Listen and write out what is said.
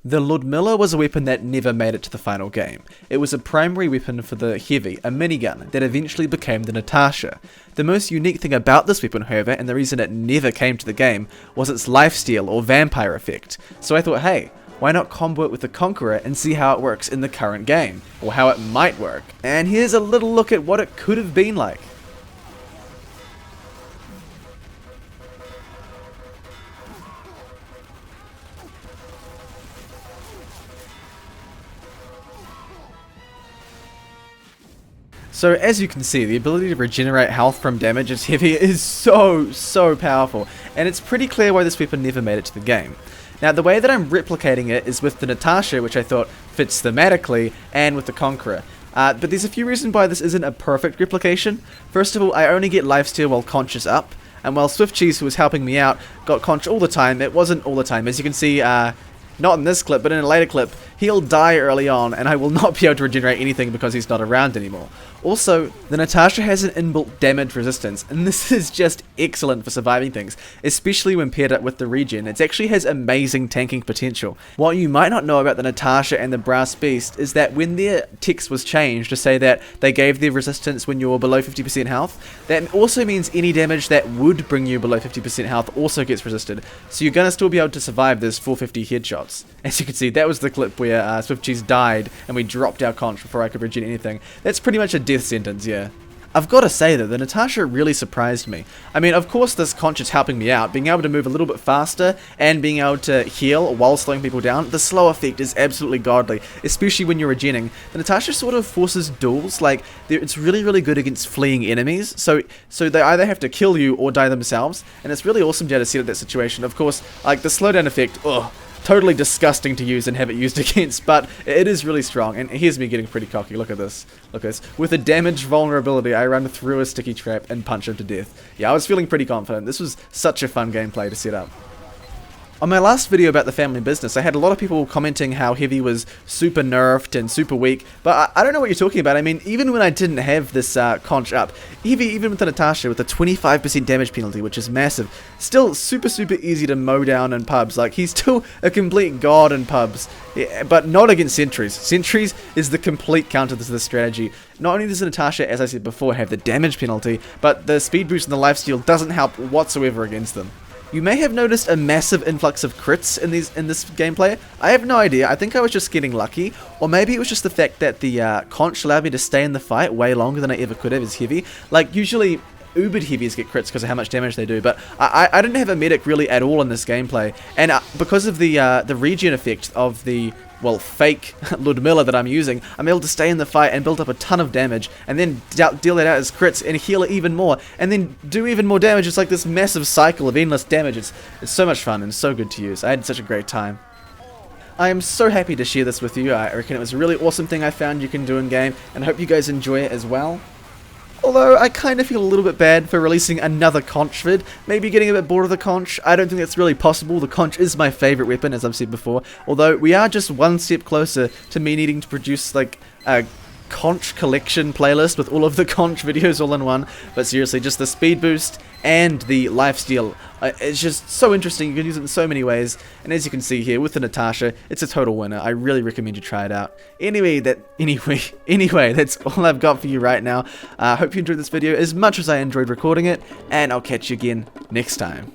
The Ludmila was a weapon that never made it to the final game. It was a primary weapon for the Heavy, a minigun, that eventually became the Natasha. The most unique thing about this weapon, however, and the reason it never came to the game, was its lifesteal or vampire effect. So I thought, hey, why not combo it with the Conqueror and see how it works in the current game, or how it might work. And here's a little look at what it could have been like. So as you can see, the ability to regenerate health from damage as Heavy is so powerful, and it's pretty clear why this weapon never made it to the game. Now the way that I'm replicating it is with the Natasha, which I thought fits thematically, and with the Conqueror. But there's a few reasons why this isn't a perfect replication. First of all, I only get lifesteal while Conch is up, and while Swift Cheese, who was helping me out, got Conch all the time, it wasn't all the time. As you can see, not in this clip, but in a later clip, he'll die early on, and I will not be able to regenerate anything because he's not around anymore. Also, the Natasha has an inbuilt damage resistance, and this is just excellent for surviving things, especially when paired up with the regen. It actually has amazing tanking potential. What you might not know about the Natasha and the Brass Beast is that when their text was changed to say that they gave their resistance when you're below 50% health, that also means any damage that would bring you below 50% health also gets resisted, so you're going to still be able to survive those 450 headshots. As you can see, that was the clip where Swift Cheese died and we dropped our Conch before I could regen anything. That's pretty much a death sentence, yeah. I've got to say though, the Natasha really surprised me. I mean, of course this Conch is helping me out, being able to move a little bit faster and being able to heal while slowing people down. The slow effect is absolutely godly, especially when you're regening. The Natasha sort of forces duels, like it's really good against fleeing enemies, so they either have to kill you or die themselves, and it's really awesome to be able to set up that situation. Of course, like the slowdown effect, ugh, totally disgusting to use and have it used against, but it is really strong. And here's me getting pretty cocky. Look at this. Look at this. With a damage vulnerability, I run through a sticky trap and punch him to death. Yeah, I was feeling pretty confident. This was such a fun gameplay to set up. On my last video about the family business, I had a lot of people commenting how Heavy was super nerfed and super weak, but I don't know what you're talking about. I mean, even when I didn't have this Conch up, Heavy, even with the Natasha, with a 25% damage penalty, which is massive, still super easy to mow down in pubs. Like, he's still a complete god in pubs, yeah, but not against sentries. Sentries is the complete counter to this strategy. Not only does the Natasha, as I said before, have the damage penalty, but the speed boost and the lifesteal doesn't help whatsoever against them. You may have noticed a massive influx of crits in this gameplay. I have no idea. I think I was just getting lucky, or maybe it was just the fact that the Conch allowed me to stay in the fight way longer than I ever could have as Heavy. Like, usually ubered Heavies get crits because of how much damage they do, but I didn't have a medic really at all in this gameplay, and because of the regen effect of the, well, fake Ludmila that I'm using, I'm able to stay in the fight and build up a ton of damage, and then deal that out as crits and heal it even more, and then do even more damage. It's like this massive cycle of endless damage. It's so much fun and so good to use. I had such a great time. I am so happy to share this with you. I reckon it was a really awesome thing I found you can do in game, and I hope you guys enjoy it as well. Although, I kind of feel a little bit bad for releasing another Conch vid. Maybe getting a bit bored of the Conch. I don't think that's really possible. The Conch is my favourite weapon, as I've said before. Although, we are just one step closer to me needing to produce, like, a Conch collection playlist with all of the Conch videos all in one. But seriously, just the speed boost and the lifesteal. It's just so interesting. You can use it in so many ways. And as you can see here with the Natasha, it's a total winner. I really recommend you try it out. Anyway, that's all I've got for you right now. I hope you enjoyed this video as much as I enjoyed recording it, and I'll catch you again next time.